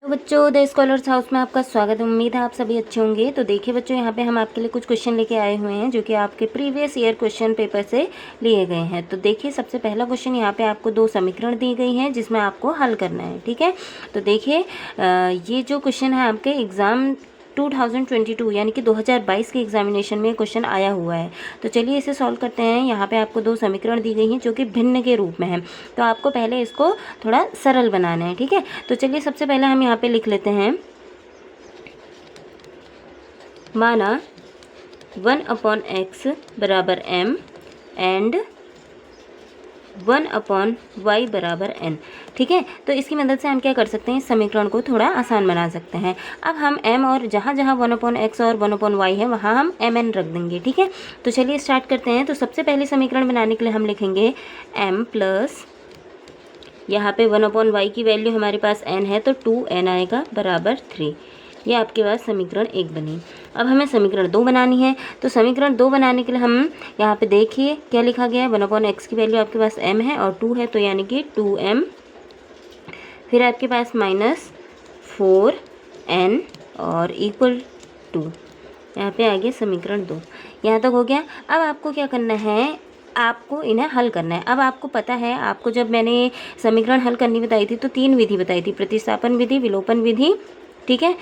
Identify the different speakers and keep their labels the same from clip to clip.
Speaker 1: बच्चों the scholars house में आपका स्वागत है। उम्मीद है आप सभी अच्छे होंगे। तो देखिए बच्चों, यहाँ पे हम आपके लिए कुछ क्वेश्चन लेके आए हुए हैं जो कि आपके प्रीवियस ईयर क्वेश्चन पेपर से लिए गए हैं। तो देखिए सबसे पहला क्वेश्चन, यहाँ पे आपको 2 समीकरण दी गई हैं जिसमें आपको हल करना है। ठीक है, तो देखिए ये जो क्वेश्चन है आपके एग्ज़ाम 2022 यानी कि 2022 के एग्जामिनेशन में क्वेश्चन आया हुआ है। तो चलिए इसे सॉल्व करते हैं। यहाँ पे आपको 2 समीकरण दी गई हैं जो कि भिन्न के रूप में हैं। तो आपको पहले इसको थोड़ा सरल बनाना है। ठीक है, तो चलिए सबसे पहले हम यहाँ पे लिख लेते हैं, माना 1/x बराबर m एंड 1/y बराबर n। ठीक है, तो इसकी मदद से हम क्या कर सकते हैं, इस समीकरण को थोड़ा आसान बना सकते हैं। अब हम m और जहाँ जहाँ 1/x और 1/y है वहाँ हम mn रख देंगे। ठीक है, तो चलिए स्टार्ट करते हैं। तो सबसे पहले समीकरण बनाने के लिए हम लिखेंगे m प्लस, यहाँ पे 1/y की वैल्यू हमारे पास n है तो 2n आएगा बराबर 3। ये आपके पास समीकरण 1 बनी। अब हमें समीकरण 2 बनानी है। तो समीकरण 2 बनाने के लिए हम यहाँ पे देखिए क्या लिखा गया है, 1/x की वैल्यू आपके पास m है और 2 है तो यानी कि 2m, फिर आपके पास -4n और इक्वल टू, यहाँ पे आ गया समीकरण 2। यहाँ तक हो गया। अब आपको क्या करना है, आपको इन्हें हल करना है। अब आपको पता है, आपको जब मैंने समीकरण हल करनी बताई थी तो 3 विधि बताई थी, प्रतिस्थापन विधि, विलोपन विधि। ठीक है,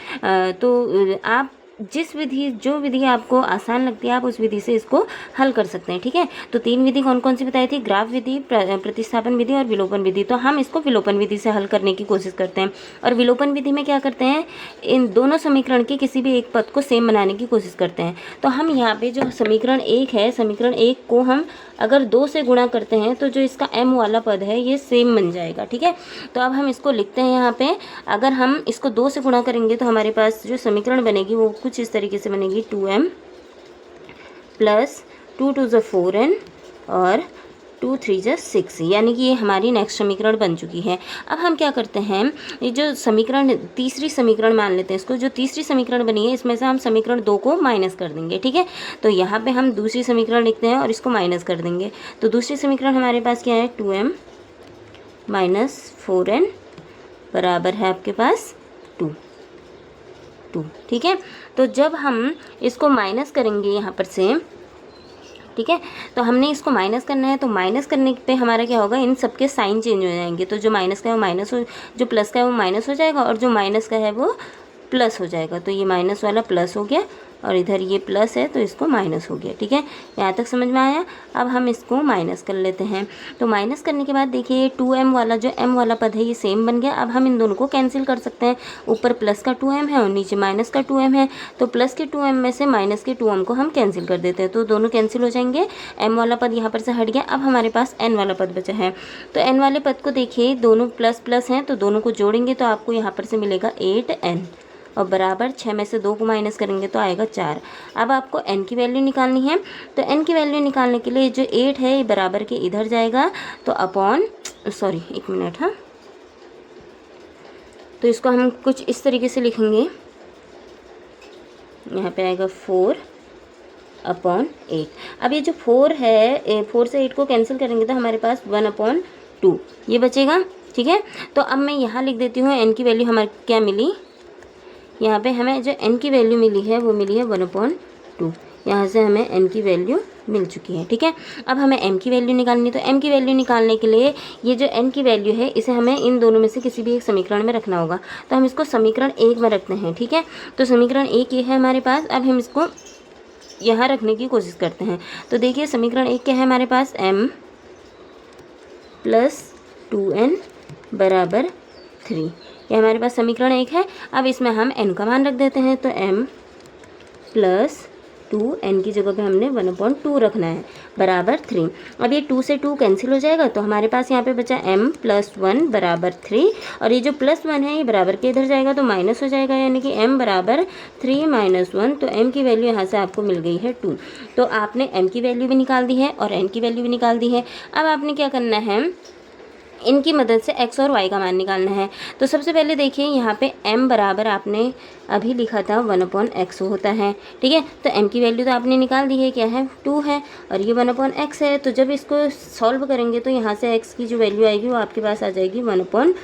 Speaker 1: तो आप जिस विधि, जो विधि आपको आसान लगती है आप उस विधि से इसको हल कर सकते हैं। ठीक है, तो 3 विधि कौन कौन सी बताई थी, ग्राफ विधि, प्रतिस्थापन विधि और विलोपन विधि। तो हम इसको विलोपन विधि से हल करने की कोशिश करते हैं। और विलोपन विधि में क्या करते हैं, इन दोनों समीकरण के किसी भी एक पद को सेम बनाने की कोशिश करते हैं। तो हम यहाँ पे जो समीकरण 1 है, समीकरण 1 को हम अगर 2 से गुणा करते हैं तो जो इसका m वाला पद है ये सेम बन जाएगा। ठीक है, तो अब हम इसको लिखते हैं यहाँ पे, अगर हम इसको 2 से गुणा करेंगे तो हमारे पास जो समीकरण बनेगी वो कुछ इस तरीके से बनेगी, 2m प्लस 2 2 ज़ा 4n और 2 3 ज़ा 6, यानी कि ये हमारी नेक्स्ट समीकरण बन चुकी है। अब हम क्या करते हैं, ये जो समीकरण, तीसरी समीकरण मान लेते हैं इसको, जो तीसरी समीकरण बनी है इसमें से हम समीकरण 2 को माइनस कर देंगे। ठीक है, तो यहाँ पे हम दूसरी समीकरण लिखते हैं और इसको माइनस कर देंगे। तो दूसरी समीकरण हमारे पास क्या है, 2m माइनस 4n बराबर है आपके पास 2। ठीक है, तो जब हम इसको माइनस करेंगे यहाँ पर से, ठीक है, तो हमने इसको माइनस करना है। तो माइनस करने पे हमारा क्या होगा, इन सबके साइन चेंज हो जाएंगे। तो जो माइनस का है वो माइनस हो, जो प्लस का है वो माइनस हो जाएगा और जो माइनस का है वो प्लस हो जाएगा। तो ये माइनस वाला प्लस हो गया और इधर ये प्लस है तो इसको माइनस हो गया। ठीक है, यहाँ तक समझ में आया। अब हम इसको माइनस कर लेते हैं। तो माइनस करने के बाद देखिए 2m वाला, जो m वाला पद है ये सेम बन गया। अब हम इन दोनों को कैंसिल कर सकते हैं, ऊपर प्लस का 2m है और नीचे माइनस का 2m है। तो प्लस के 2m में से माइनस के 2m को हम कैंसिल कर देते हैं, तो दोनों कैंसिल हो जाएंगे। m वाला पद यहाँ पर से हट गया। अब हमारे पास n वाला पद बचा है। तो n वाले पद को देखिए, दोनों प्लस प्लस हैं तो दोनों को जोड़ेंगे तो आपको यहाँ पर से मिलेगा 8n और बराबर 6 में से 2 को माइनस करेंगे तो आएगा 4। अब आपको n की वैल्यू निकालनी है। तो n की वैल्यू निकालने के लिए जो 8 है ये बराबर के इधर जाएगा, तो अपॉन, सॉरी एक मिनट, हाँ, तो इसको हम कुछ इस तरीके से लिखेंगे, यहाँ पे आएगा 4/8। अब ये जो 4 है, 4 से 8 को कैंसिल करेंगे तो हमारे पास 1/2 ये बचेगा। ठीक है, तो अब मैं यहाँ लिख देती हूँ n की वैल्यू हमारी क्या मिली, यहाँ पे हमें जो n की वैल्यू मिली है वो मिली है 1/2। यहाँ से हमें n की वैल्यू मिल चुकी है। ठीक है, अब हमें m की वैल्यू निकालनी है। तो m की वैल्यू निकालने के लिए ये जो n की वैल्यू है इसे हमें इन दोनों में से किसी भी एक समीकरण में रखना होगा। तो हम इसको समीकरण 1 में रखते हैं। ठीक है, तो समीकरण 1 ये है हमारे पास। अब हम इसको यहाँ रखने की कोशिश करते हैं। तो देखिए समीकरण 1 क्या है हमारे पास, m प्लस 2n बराबर 3, ये हमारे पास समीकरण 1 है। अब इसमें हम n का मान रख देते हैं। तो m प्लस 2n की जगह पे हमने 1/2 रखना है बराबर 3। अब ये 2 से 2 कैंसिल हो जाएगा तो हमारे पास यहाँ पे बचा m प्लस 1 बराबर 3 और ये जो प्लस 1 है ये बराबर के इधर जाएगा तो माइनस हो जाएगा, यानी कि m बराबर 3 माइनस 1। तो m की वैल्यू यहाँ से आपको मिल गई है 2। तो आपने m की वैल्यू भी निकाल दी है और n की वैल्यू भी निकाल दी है। अब आपने क्या करना है, इनकी मदद से x और y का मान निकालना है। तो सबसे पहले देखिए यहाँ पे m बराबर आपने अभी लिखा था 1/x होता है। ठीक है, तो m की वैल्यू तो आपने निकाल दी है, क्या है 2 है और ये 1/x है। तो जब इसको सॉल्व करेंगे तो यहाँ से x की जो वैल्यू आएगी वो आपके पास आ जाएगी 1/2।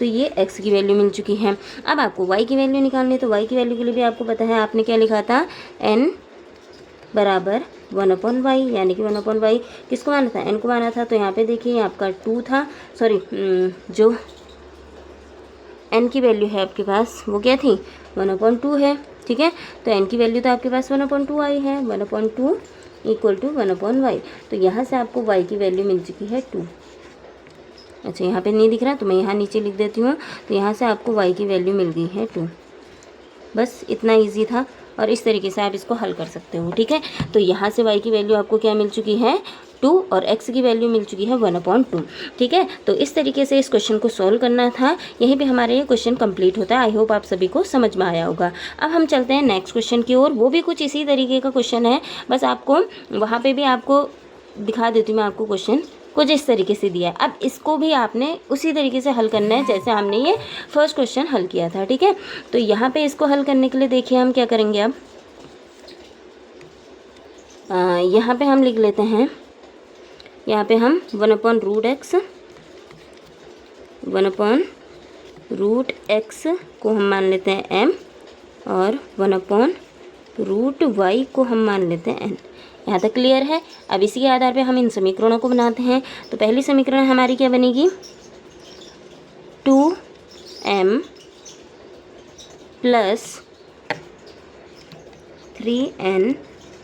Speaker 1: तो ये x की वैल्यू मिल चुकी है। अब आपको y की वैल्यू निकालनी है, तो y की वैल्यू के लिए भी आपको पता है, आपने क्या लिखा था, n बराबर 1/y, यानी कि 1/y किसको माना था, n को माना था। तो यहाँ पे देखिए आपका 2 था, सॉरी जो n की वैल्यू है आपके पास वो क्या थी, 1/2 है। ठीक है, तो n की वैल्यू तो आपके पास 1/2 आई है, 1/2 इक्वल टू 1/y। तो यहाँ से आपको y की वैल्यू मिल चुकी है 2। अच्छा, यहाँ पे नहीं दिख रहा तो मैं यहाँ नीचे लिख देती हूँ। तो यहाँ से आपको y की वैल्यू मिल गई है 2। बस इतना इजी था, और इस तरीके से आप इसको हल कर सकते हो। ठीक है, तो यहाँ से y की वैल्यू आपको क्या मिल चुकी है, 2, और x की वैल्यू मिल चुकी है 1/2। ठीक है, तो इस तरीके से इस क्वेश्चन को सॉल्व करना था। यहीं पे हमारे ये क्वेश्चन कंप्लीट होता है। आई होप आप सभी को समझ में आया होगा। अब हम चलते हैं नेक्स्ट क्वेश्चन की ओर। वो भी कुछ इसी तरीके का क्वेश्चन है, बस आपको वहाँ पर भी आपको दिखा देती हूँ मैं आपको क्वेश्चन कुछ इस तरीके से दिया है। अब इसको भी आपने उसी तरीके से हल करना है जैसे हमने ये फर्स्ट क्वेश्चन हल किया था। ठीक है, तो यहाँ पे इसको हल करने के लिए देखिए हम क्या करेंगे। अब यहाँ पे हम लिख लेते हैं, यहाँ पे हम 1/√x को हम मान लेते हैं m, और 1/√y को हम मान लेते हैं n। यहाँ तक क्लियर है। अब इसी के आधार पे हम इन समीकरणों को बनाते हैं। तो पहली समीकरण हमारी क्या बनेगी, 2m प्लस 3n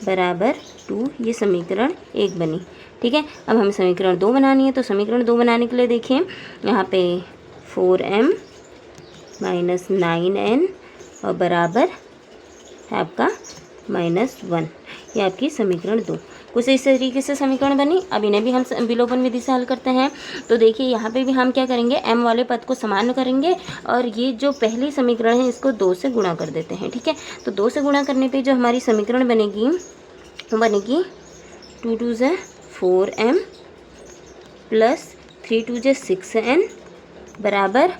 Speaker 1: बराबर 2, ये समीकरण 1 बनी। ठीक है, अब हमें समीकरण 2 बनानी है। तो समीकरण 2 बनाने के लिए देखिए यहाँ पे 4m माइनस 9n और बराबर है आपका -1, ये आपकी समीकरण 2। कुछ इस तरीके से समीकरण बनी। अब इन्हें भी हम विलोपन विधि से हल करते हैं। तो देखिए यहाँ पे भी हम क्या करेंगे, m वाले पद को समान करेंगे, और ये जो पहली समीकरण है इसको 2 से गुणा कर देते हैं। ठीक है, तो 2 से गुणा करने पे जो हमारी समीकरण बनेगी वो बनेगी 2 2 ज़ 4m प्लस 3 2 ज़ 6n बराबर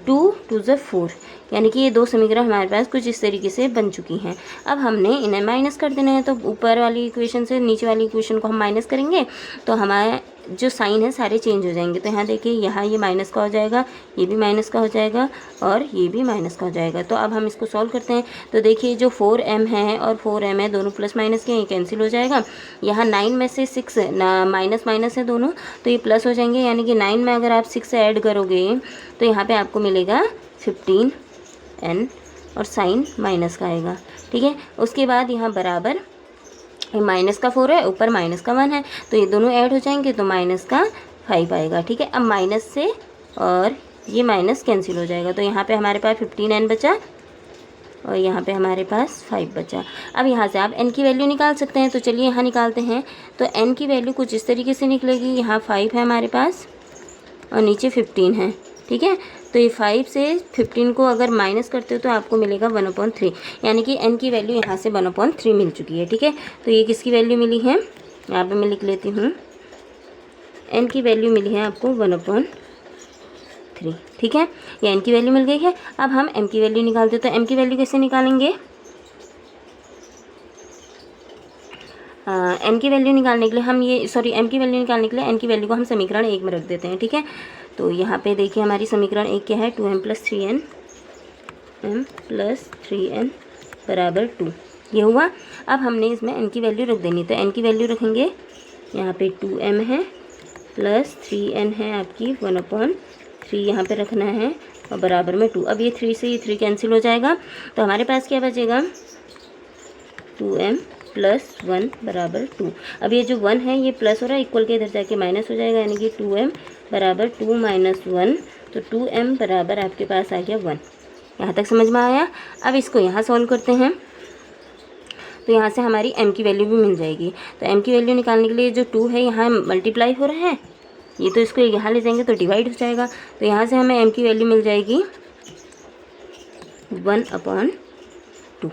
Speaker 1: 2 2 ज़ 4, यानी कि ये 2 समीकरण हमारे पास कुछ इस तरीके से बन चुकी हैं। अब हमने इन्हें माइनस कर देना है। तो ऊपर वाली इक्वेशन से नीचे वाली इक्वेशन को हम माइनस करेंगे तो हमारे जो साइन है सारे चेंज हो जाएंगे। तो यहाँ देखिए, यहाँ ये माइनस का हो जाएगा, ये भी माइनस का हो जाएगा, और ये भी माइनस का हो जाएगा। तो अब हम इसको सॉल्व करते हैं। तो देखिए जो 4m है और 4m है, दोनों प्लस माइनस के, ये कैंसिल हो जाएगा। यहाँ 9 में से 6 माइनस माइनस है दोनों, तो ये प्लस हो जाएंगे, यानी कि 9 में अगर आप 6 ऐड करोगे तो यहाँ पर आपको मिलेगा 15n, और साइन माइनस का आएगा। ठीक है, उसके बाद यहाँ बराबर माइनस का 4 है, ऊपर माइनस का 1 है, तो ये दोनों ऐड हो जाएंगे तो माइनस का 5 आएगा। ठीक है, अब माइनस से और ये माइनस कैंसिल हो जाएगा। तो यहाँ पे हमारे पास 15n बचा, और यहाँ पे हमारे पास 5 बचा। अब यहाँ से आप n की वैल्यू निकाल सकते हैं। तो चलिए यहाँ निकालते हैं। तो n की वैल्यू कुछ इस तरीके से निकलेगी, यहाँ 5 है हमारे पास और नीचे 15 है। ठीक है, तो ये 5 से 15 को अगर माइनस करते हो तो आपको मिलेगा 1/3, यानी कि n की वैल्यू यहाँ से 1/3 मिल चुकी है। ठीक है, तो ये किसकी वैल्यू मिली है, यहाँ पे मैं लिख लेती हूँ, n की वैल्यू मिली है आपको 1/3। ठीक है, ये n की वैल्यू मिल गई है। अब हम m की वैल्यू निकालते हैं। तो m की वैल्यू कैसे निकालेंगे, m की वैल्यू निकालने के लिए हम m की वैल्यू निकालने के लिए n की वैल्यू को हम समीकरण 1 में रख देते हैं। ठीक है, तो यहाँ पे देखिए हमारी समीकरण 1 क्या है, 2m प्लस 3n बराबर 2, ये हुआ। अब हमने इसमें n की वैल्यू रख देनी। तो n की वैल्यू रखेंगे, यहाँ पे 2m है प्लस 3n है आपकी 1/3, यहाँ पे रखना है, और बराबर में 2। अब ये 3 से ये 3 कैंसिल हो जाएगा, तो हमारे पास क्या बचेगा, 2m प्लस 1 बराबर 2। अब ये जो 1 है ये प्लस हो रहा है, इक्वल के इधर जाके माइनस हो जाएगा, यानी कि 2m बराबर 2 माइनस 1, तो 2m बराबर आपके पास आ गया 1। यहाँ तक समझ में आया। अब इसको यहाँ सॉल्व करते हैं। तो यहाँ से हमारी m की वैल्यू भी मिल जाएगी। तो m की वैल्यू निकालने के लिए जो 2 है यहाँ मल्टीप्लाई हो रहा है, ये तो इसको यहाँ ले जाएंगे तो डिवाइड हो जाएगा। तो यहाँ से हमें m की वैल्यू मिल जाएगी 1/2।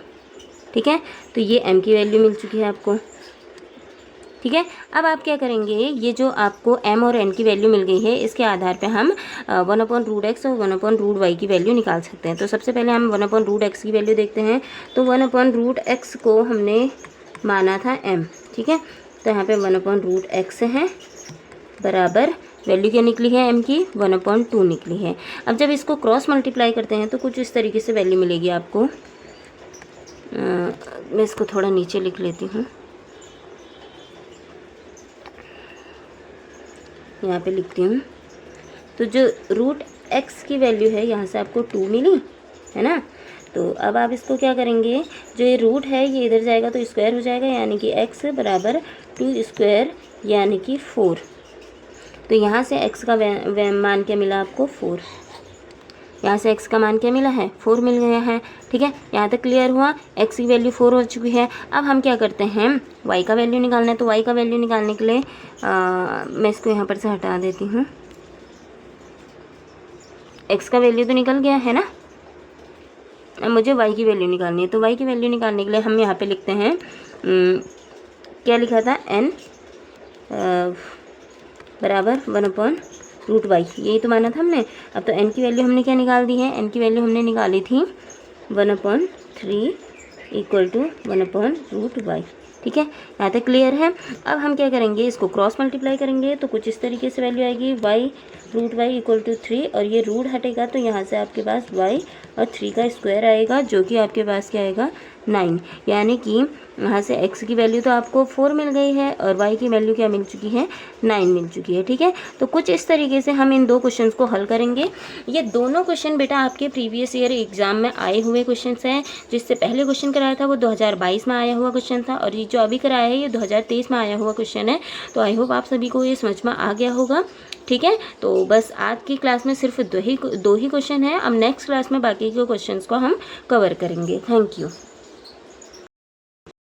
Speaker 1: ठीक है, तो ये m की वैल्यू मिल चुकी है आपको। ठीक है, अब आप क्या करेंगे, ये जो आपको m और n की वैल्यू मिल गई है, इसके आधार पे हम 1/√x और 1/√y की वैल्यू निकाल सकते हैं। तो सबसे पहले हम 1/√x की वैल्यू देखते हैं। तो 1/√x को हमने माना था m। ठीक है, तो यहाँ पे 1/√x है बराबर वैल्यू क्या निकली है m की 1/2 निकली है। अब जब इसको क्रॉस मल्टीप्लाई करते हैं तो कुछ इस तरीके से वैल्यू मिलेगी आपको। मैं इसको थोड़ा नीचे लिख लेती हूँ, यहाँ पे लिखती हूँ। तो जो रूट x की वैल्यू है यहाँ से आपको 2 मिली है ना। तो अब आप इसको क्या करेंगे, जो ये रूट है ये इधर जाएगा तो स्क्वायर हो जाएगा, यानी कि x बराबर 2 स्क्वायर यानी कि 4। तो यहाँ से x का मान क्या मिला आपको 4। यहाँ से x का मान क्या मिला है 4 मिल गया है। ठीक है, यहाँ तक क्लियर हुआ। x की वैल्यू 4 हो चुकी है। अब हम क्या करते हैं, y का वैल्यू निकालना है। तो y का वैल्यू निकालने के लिए मैं इसको यहाँ पर से हटा देती हूँ। x का वैल्यू तो निकल गया है ना, अब मुझे y की वैल्यू निकालनी है। तो y की वैल्यू निकालने के लिए हम यहाँ पे लिखते हैं क्या लिखा था, n बराबर 1/√y, यही तो माना था हमने। अब तो n की वैल्यू हमने क्या निकाल दी है, n की वैल्यू हमने निकाली थी 1/3 इक्वल टू 1/√y। ठीक है, यहाँ तक क्लियर है। अब हम क्या करेंगे, इसको क्रॉस मल्टीप्लाई करेंगे तो कुछ इस तरीके से वैल्यू आएगी y√y इक्वल टू 3, और ये रूट हटेगा तो यहाँ से आपके पास y और 3 का स्क्वायर आएगा, जो कि आपके पास क्या आएगा 9। यानी कि यहाँ से x की वैल्यू तो आपको 4 मिल गई है और y की वैल्यू क्या मिल चुकी है 9 मिल चुकी है। ठीक है, तो कुछ इस तरीके से हम इन दो क्वेश्चंस को हल करेंगे। ये दोनों क्वेश्चन बेटा आपके प्रीवियस ईयर एग्जाम में आए हुए क्वेश्चंस हैं। जिससे पहले क्वेश्चन कराया था वो 2022 में आया हुआ क्वेश्चन था, और ये जो अभी कराया है ये 2023 में आया हुआ क्वेश्चन है। तो आई होप आप सभी को ये समझ में आ गया होगा। ठीक है, तो बस आज की क्लास में सिर्फ दो ही क्वेश्चन है। अब नेक्स्ट क्लास में बाकी के क्वेश्चंस को हम कवर करेंगे। Thank you.